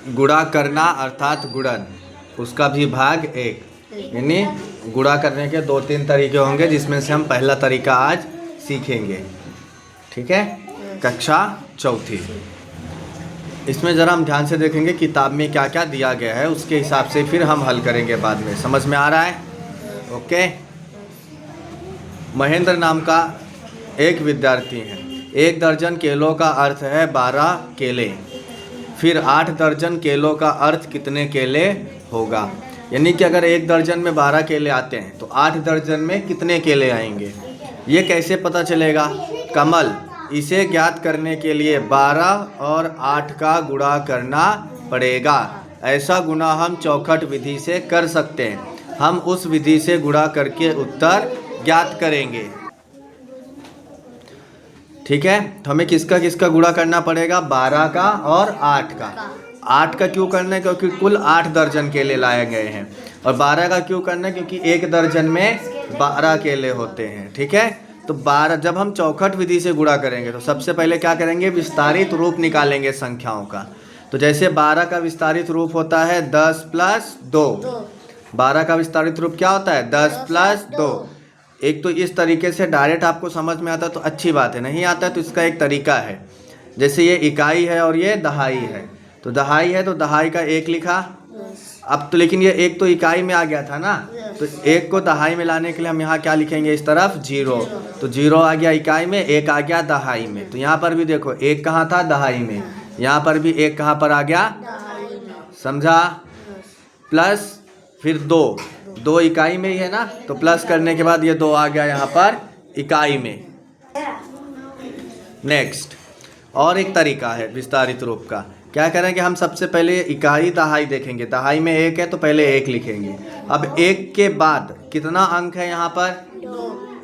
गुणा करना अर्थात गुणन, उसका भी भाग 1। यानी गुणा करने के 2-3 तरीके होंगे, जिसमें से हम पहला तरीका आज सीखेंगे। ठीक है, कक्षा चौथी। इसमें ज़रा हम ध्यान से देखेंगे किताब में क्या क्या दिया गया है, उसके हिसाब से फिर हम हल करेंगे बाद में। समझ में आ रहा है? ओके। महेंद्र नाम का एक विद्यार्थी है। 1 दर्जन केलों का अर्थ है 12 केले। फिर 8 दर्जन केलों का अर्थ कितने केले होगा? यानी कि अगर 1 दर्जन में 12 केले आते हैं तो 8 दर्जन में कितने केले आएंगे? ये कैसे पता चलेगा? कमल, इसे ज्ञात करने के लिए 12 और 8 का गुणा करना पड़ेगा। ऐसा गुणा हम चौखट विधि से कर सकते हैं। हम उस विधि से गुणा करके उत्तर ज्ञात करेंगे। ठीक है, तो हमें किसका किसका गुणा करना पड़ेगा? 12 का और 8 का। 8 का क्यों करना है? क्योंकि कुल 8 दर्जन केले लाए गए हैं। और 12 का क्यों करना है? क्योंकि 1 दर्जन में 12 केले होते हैं। ठीक है, तो 12 जब हम चौखट विधि से गुणा करेंगे तो सबसे पहले क्या करेंगे? विस्तारित रूप निकालेंगे संख्याओं का। तो जैसे 12 का विस्तारित रूप होता है 10 + 2। 12 का विस्तारित रूप क्या होता है? 10 + 2। एक तो इस तरीके से डायरेक्ट आपको समझ में आता है तो अच्छी बात है, नहीं आता है तो इसका एक तरीका है। जैसे ये इकाई है और ये दहाई है, तो दहाई है तो दहाई का 1 लिखा। अब तो लेकिन ये 1 तो इकाई में आ गया था ना, तो 1 को दहाई में लाने के लिए हम यहाँ क्या लिखेंगे? इस तरफ 0। तो 0 आ गया इकाई में, 1 आ गया दहाई में। तो यहाँ पर भी देखो 1 कहाँ था? दहाई में। यहाँ पर भी 1 कहाँ पर आ गया? समझा? प्लस फिर 2 इकाई में ही है ना, तो प्लस करने के बाद ये 2 आ गया यहाँ पर इकाई में। नेक्स्ट, और एक तरीका है विस्तारित रूप का। क्या करेंगे? हम सबसे पहले इकाई दहाई देखेंगे। दहाई में 1 है तो पहले 1 लिखेंगे। अब 1 के बाद कितना अंक है यहाँ पर?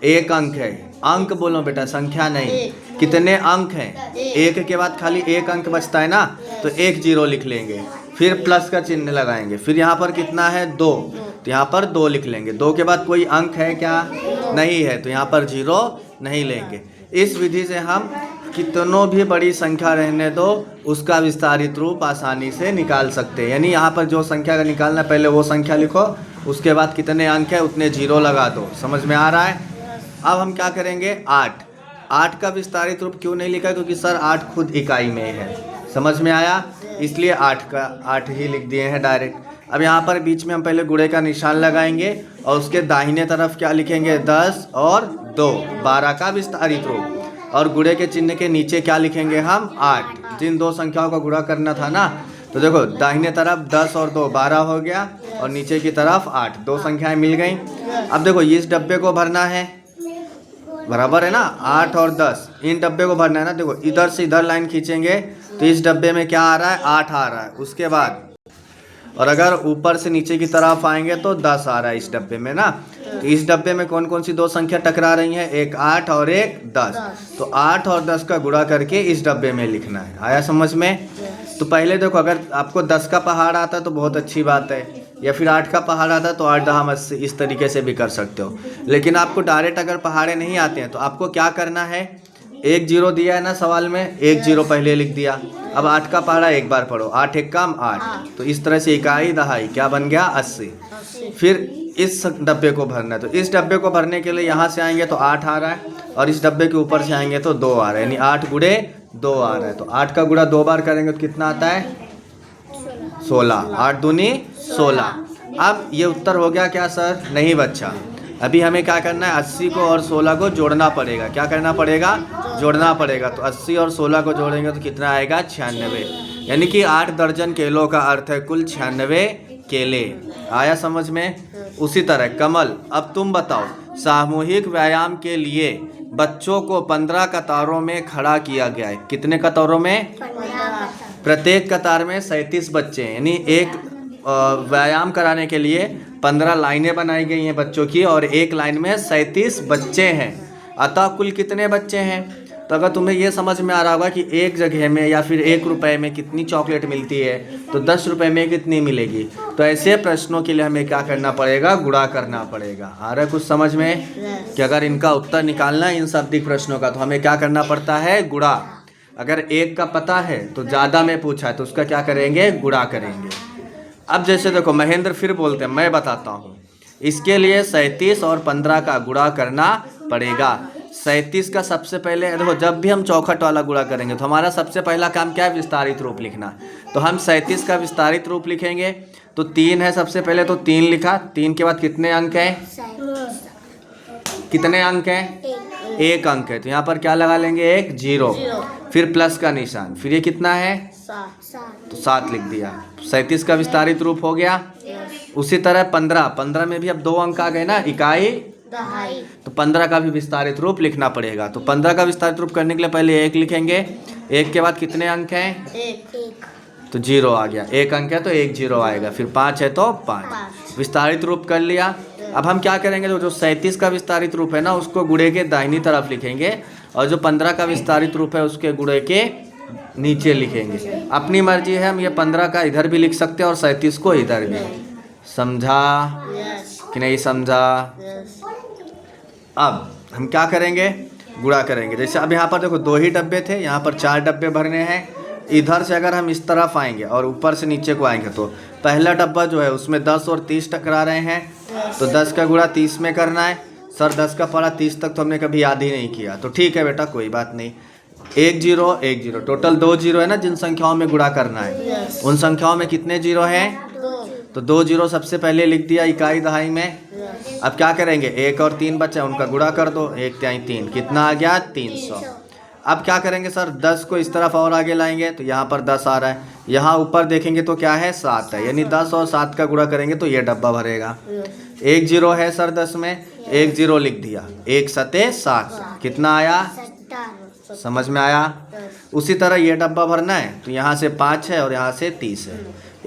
1 अंक है। अंक बोलो बेटा, संख्या नहीं। कितने अंक हैं? 1 के बाद खाली 1 अंक बचता है ना, तो 1 0 लिख लेंगे। फिर प्लस का चिन्ह लगाएंगे। फिर यहाँ पर कितना है? 2, तो यहाँ पर 2 लिख लेंगे। 2 के बाद कोई अंक है क्या? नहीं है, तो यहाँ पर 0 नहीं लेंगे। इस विधि से हम कितनों भी बड़ी संख्या रहने दो, उसका विस्तारित रूप आसानी से निकाल सकते हैं। यानी यहाँ पर जो संख्या का निकालना, पहले वो संख्या लिखो, उसके बाद कितने अंक है उतने 0 लगा दो। समझ में आ रहा है? अब हम क्या करेंगे? 8 का विस्तारित रूप क्यों नहीं लिखा? क्योंकि सर 8 खुद इकाई में है। समझ में आया? इसलिए 8 ही लिख दिए हैं डायरेक्ट। अब यहाँ पर बीच में हम पहले गुणे का निशान लगाएंगे और उसके दाहिने तरफ क्या लिखेंगे? 10 और 2, 12 का विस्तारित रूप। और गुणे के चिन्ह के नीचे क्या लिखेंगे हम? 8। जिन 2 संख्याओं का गुणा करना था ना, तो देखो दाहिने तरफ 10 और 2 12 हो गया, और नीचे की तरफ 8, 2 संख्याएं मिल गई। अब देखो इस डब्बे को भरना है, बराबर है ना? 8 और 10, इन डब्बे को भरना है ना। देखो इधर से इधर लाइन खींचेंगे तो इस डब्बे में क्या आ रहा है? 8 आ रहा है। उसके बाद और अगर ऊपर से नीचे की तरफ आएंगे तो 10 आ रहा है इस डब्बे में ना। तो इस डब्बे में कौन कौन सी 2 संख्या टकरा रही हैं? एक 8 और एक 10। तो 8 और 10 का गुणा करके इस डब्बे में लिखना है। आया समझ में? तो पहले देखो, अगर आपको 10 का पहाड़ आता है तो बहुत अच्छी बात है, या फिर 8 का पहाड़ आता है तो 8 10 80 इस तरीके से भी कर सकते हो। लेकिन आपको डायरेक्ट अगर पहाड़े नहीं आते हैं तो आपको क्या करना है? 1 0 दिया है ना सवाल में, 1 0 पहले लिख दिया। अब 8 का पहाड़ा एक बार पढ़ो, 8 1 कम 8। तो इस तरह से इकाई दहाई क्या बन गया? 80। फिर इस डब्बे को भरना है, तो इस डब्बे को भरने के लिए यहाँ से आएंगे तो 8 आ रहा है, और इस डब्बे के ऊपर से आएंगे तो 2 आ रहा है, यानी 8 गुणे 2 आ रहा है। तो 8 का गुणा 2 बार करेंगे तो कितना आता है? 16। 8 दूनी 16। अब ये उत्तर हो गया क्या सर? नहीं बच्चा, अभी हमें क्या करना है? 80 को और 16 को जोड़ना पड़ेगा। क्या करना पड़ेगा? जोड़ना पड़ेगा। तो 80 और 16 को जोड़ेंगे तो कितना आएगा? 96। यानी कि 8 दर्जन केलों का अर्थ है कुल 96 केले। आया समझ में? उसी तरह कमल, अब तुम बताओ, सामूहिक व्यायाम के लिए बच्चों को 15 कतारों में खड़ा किया गया है। कितने कतारों में? प्रत्येक कतार में 37 बच्चे हैं। यानी एक व्यायाम कराने के लिए 15 लाइनें बनाई गई हैं बच्चों की, और एक लाइन में 37 बच्चे हैं। अतः कुल कितने बच्चे हैं? तो अगर तुम्हें ये समझ में आ रहा होगा कि एक जगह में या फिर 1 रुपए में कितनी चॉकलेट मिलती है, तो 10 रुपए में कितनी मिलेगी, तो ऐसे प्रश्नों के लिए हमें क्या करना पड़ेगा? गुणा करना पड़ेगा। आ रहा है कुछ समझ में? कि अगर इनका उत्तर निकालना है इन शाब्दिक प्रश्नों का, तो हमें क्या करना पड़ता है? गुणा। अगर एक का पता है तो ज़्यादा में पूछा है तो उसका क्या करेंगे, गुणा करेंगे। अब जैसे देखो महेंद्र फिर बोलते हैं, मैं बताता हूँ। इसके लिए 37 और 15 का गुणा करना पड़ेगा। 37 का सबसे पहले देखो, जब भी हम चौखट वाला गुणा करेंगे तो हमारा सबसे पहला काम क्या है, विस्तारित रूप लिखना। तो हम 37 का विस्तारित रूप लिखेंगे। तो 3 है सबसे पहले, तो 3 लिखा। 3 के बाद कितने अंक हैं, कितने अंक हैं, 1 अंक है। तो यहाँ पर क्या लगा लेंगे, 1 0, फिर प्लस का निशान, फिर ये कितना है, तो 7 लिख दिया। 37 का विस्तारित रूप हो गया। उसी तरह 15 में भी अब 2 अंक आ गए ना, इकाई दहाई, तो 15 का भी विस्तारित रूप लिखना पड़ेगा। तो 15 का विस्तारित रूप करने के लिए पहले 1 लिखेंगे। 1 के बाद कितने अंक हैं, 1, तो 0 आ गया। 1 अंक है तो 1 0 आएगा, फिर 5 है तो 5। विस्तारित रूप कर लिया। अब हम क्या करेंगे, जो 37 का विस्तारित रूप है ना, उसको गुणे के दाहिनी तरफ लिखेंगे, और जो 15 का विस्तारित रूप है उसके गुणे के नीचे लिखेंगे। अपनी मर्जी है, हम ये 15 का इधर भी लिख सकते हैं और 37 को इधर भी। समझा कि नहीं समझा? अब हम क्या करेंगे, गुणा करेंगे। जैसे अब यहाँ पर देखो 2 ही डब्बे थे, यहाँ पर 4 डब्बे भरने हैं। इधर से अगर हम इस तरफ आएंगे और ऊपर से नीचे को आएंगे तो पहला डब्बा जो है उसमें 10 और 30 टकरा रहे हैं, तो 10 का गुणा 30 में करना है। सर 10 का पढ़ा 30 तक तो हमने कभी याद ही नहीं किया। तो ठीक है बेटा, कोई बात नहीं। 1 0 1 0, टोटल 2 0 है ना जिन संख्याओं में गुणा करना है। उन संख्याओं में कितने 0 हैं, तो 2 0 सबसे पहले लिख दिया इकाई दहाई में। अब क्या करेंगे, 1 और 3 बचे, उनका गुणा कर दो। 1 3 3, कितना आ गया, 300। अब क्या करेंगे सर, 10 को इस तरफ और आगे लाएंगे तो यहाँ पर 10 आ रहा है। यहाँ ऊपर देखेंगे तो क्या है, 7 है, यानी 10 और 7 का गुणा करेंगे तो ये डब्बा भरेगा। 1 0 है सर 10 में, 1 0 लिख दिया। 1 7 7, कितना आया, समझ में आया? उसी तरह ये डब्बा भरना है, तो यहाँ से 5 है और यहाँ से 30 है।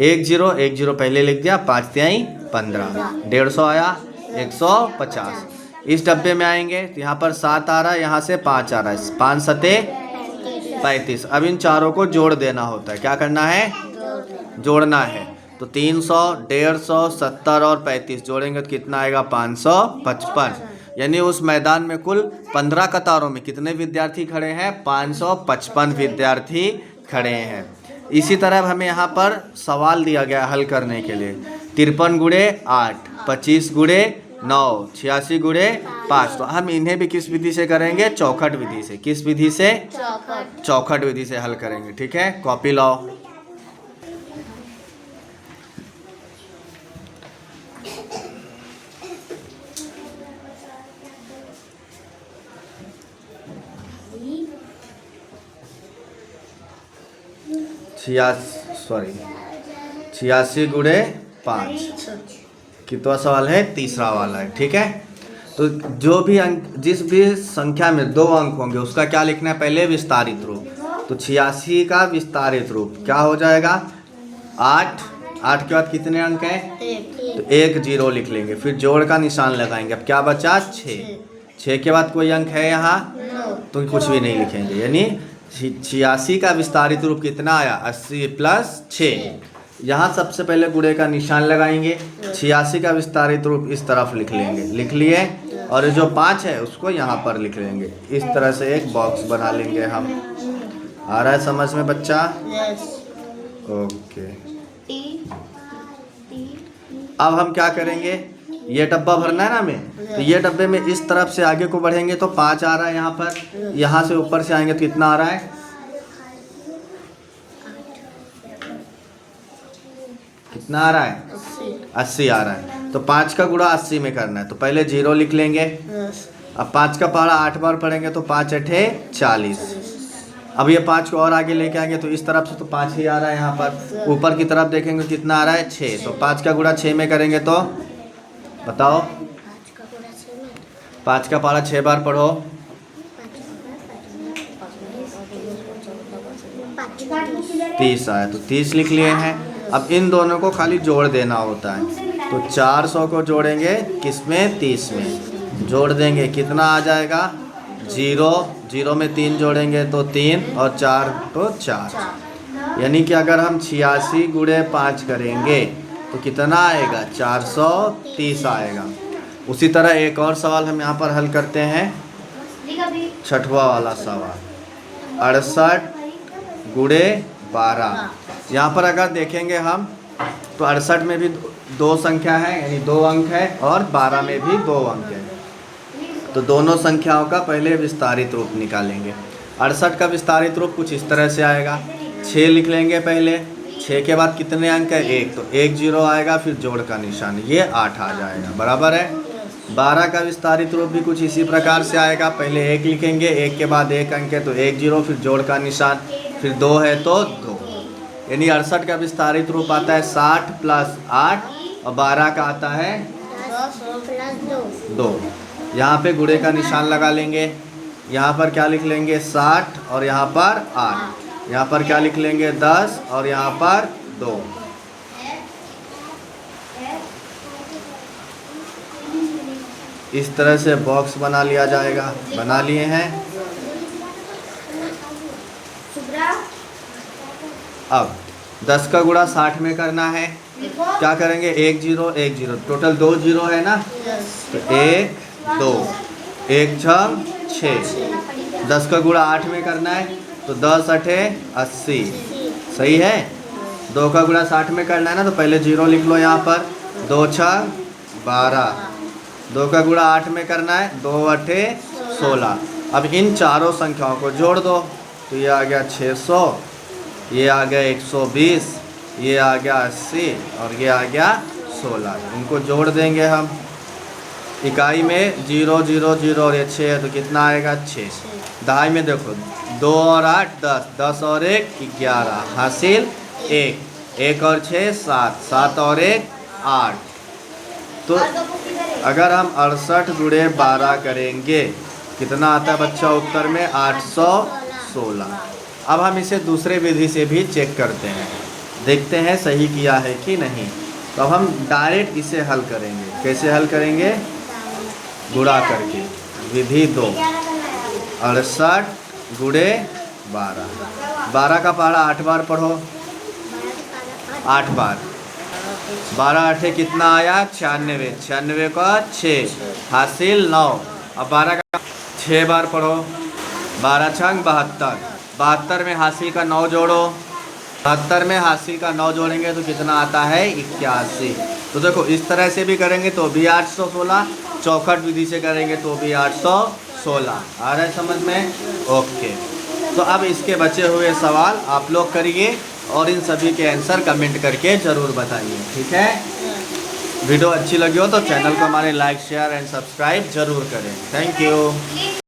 1 0 1 0 पहले लिख दिया, 5 3 15, 150 आया, 150। इस डब्बे में आएंगे तो यहाँ पर 7 आ रहा है, यहाँ से 5 आ रहा है, 5 7 35। अब इन चारों को जोड़ देना होता है। क्या करना है, जोड़ना है। तो 300 150 70 और 35 जोड़ेंगे तो कितना आएगा, 555। यानी उस मैदान में कुल 15 कतारों में कितने विद्यार्थी खड़े हैं, 555 विद्यार्थी खड़े हैं। इसी तरह हमें यहाँ पर सवाल दिया गया हल करने के लिए। 53 गुणे 8, 25 गुणे 9, 86 गुणे 5। तो हम इन्हें भी किस विधि से करेंगे, चौखट विधि से। किस विधि से, चौखट विधि से हल करेंगे। ठीक है, कॉपी लाओ। छियासी गुणे 5, कितना सवाल है, तीसरा वाला है। ठीक है, तो जो भी अंक, जिस भी संख्या में 2 अंक होंगे उसका क्या लिखना है, पहले विस्तारित रूप। तो 86 का विस्तारित रूप क्या हो जाएगा, 8। 8 के बाद कितने अंक हैं, तो 1 0 लिख लेंगे, फिर जोड़ का निशान लगाएंगे। अब क्या बचा, 6। 6 के बाद कोई अंक है यहाँ, तो कुछ भी नहीं लिखेंगे। यानी 86 का विस्तारित रूप कितना आया, 80 प्लस 6। यहाँ सबसे पहले गुणे का निशान लगाएंगे। 86 का विस्तारित रूप इस तरफ लिख लेंगे, लिख लिए। और जो 5 है उसको यहाँ पर लिख लेंगे। इस तरह से एक बॉक्स बना लेंगे हम। आ रहा है समझ में बच्चा? ओके। अब हम क्या करेंगे, ये डब्बा भरना है ना हमें, तो ये डब्बे में इस तरफ से आगे को बढ़ेंगे तो 5 आ रहा है यहाँ पर। यहाँ से ऊपर से आएंगे तो कितना आ रहा है, कितना आ रहा है, 80 आ रहा है। तो 5 का गुणा 80 में करना है, तो पहले 0 लिख लेंगे। अब 5 का पहाड़ा 8 बार पढ़ेंगे तो 5 8 40। अब ये 5 को और आगे लेके आएंगे तो इस तरफ से तो 5 ही आ रहा है। यहाँ पर ऊपर की तरफ देखेंगे कितना आ रहा है, 6। तो 5 का गुणा 6 में करेंगे तो बताओ, 5 का पहाड़ा 6 बार पढ़ो, 30 आया। तो 30 लिख लिए हैं। अब इन दोनों को खाली जोड़ देना होता है। तो 400 को जोड़ेंगे किसमें, 30 में जोड़ देंगे, कितना आ जाएगा, 0। 0 में 3 जोड़ेंगे तो 3 और 4 तो 4। यानी कि अगर हम 86 गुणे 5 करेंगे तो कितना आएगा, 430 आएगा। उसी तरह एक और सवाल हम यहाँ पर हल करते हैं, 6वां वाला सवाल। 68 गुणे 12। यहाँ पर अगर देखेंगे हम तो 68 में भी 2 संख्या है, यानी 2 अंक है, और 12 में भी 2 अंक है। तो दोनों संख्याओं का पहले विस्तारित रूप निकालेंगे। 68 का विस्तारित रूप कुछ इस तरह से आएगा। 6 लिख लेंगे पहले, 6 के बाद कितने अंक है? 1, तो 1 0 आएगा, फिर जोड़ का निशान, ये 8 आ जाएगा, बराबर है। 12 का विस्तारित रूप भी कुछ इसी प्रकार से आएगा। पहले 1 लिखेंगे, 1 के बाद 1 अंक है तो 1 0, फिर जोड़ का निशान, फिर 2 है तो 2। यानी 68 का विस्तारित रूप आता है 60 + 8, और 12 का आता है 2। यहाँ पे गुणे का निशान लगा लेंगे। यहाँ पर क्या लिख लेंगे? 60, और यहाँ पर 8। यहाँ पर क्या लिख लेंगे? 10, और यहाँ पर 2। इस तरह से बॉक्स बना लिया जाएगा। बना लिए हैं। अब 10 का गुणा 60 में करना है। क्या करेंगे? 1 0 1 0, टोटल 2 0 है ना, तो 1 2, 1 6। 10 का गुणा 8 में करना है, तो 10 8 80, सही है। 2 का गुणा 60 में करना है ना, तो पहले 0 लिख लो यहाँ पर, 2 6 12। 2 का गुणा 8 में करना है, 2 8 16। अब इन चारों संख्याओं को जोड़ दो, तो ये आ गया 600, ये आ गया 120, ये आ गया 80, और ये आ गया 16। इनको जोड़ देंगे हम। इकाई में 0 0 0 और ये 6 है, तो कितना आएगा? 6। दहाई में देखो, 2 और 8 10, 10 और 1 11, हासिल 1, 1 और 6 7, 7 और 1 8। तो अगर हम 68 गुणे 12 करेंगे, कितना आता है बच्चा उत्तर में? 816। अब हम इसे दूसरे विधि से भी चेक करते हैं, देखते हैं सही किया है कि नहीं। तो अब हम डायरेक्ट इसे हल करेंगे। कैसे हल करेंगे? गुणा करके। विधि 2, 68 गुणे 12। 12 का पहाड़ा 8 बार पढ़ो, 8 बार। 12 8 कितना आया? 96, 96 का 6, हासिल 9। अब 12 का 6 बार पढ़ो, 12 छंग 72, 72 में हासिल का 9 जोड़ो, 72 में हासिल का 9 जोड़ेंगे तो कितना आता है? 81। तो देखो, इस तरह से भी करेंगे तो भी 816, चौखट विधि से करेंगे तो भी 816। आ रहा है समझ में? ओके। तो अब इसके बचे हुए सवाल आप लोग करिए, और इन सभी के आंसर कमेंट करके ज़रूर बताइए, ठीक है। वीडियो अच्छी लगी हो तो चैनल को हमारे लाइक शेयर एंड सब्सक्राइब ज़रूर करें। Thank you.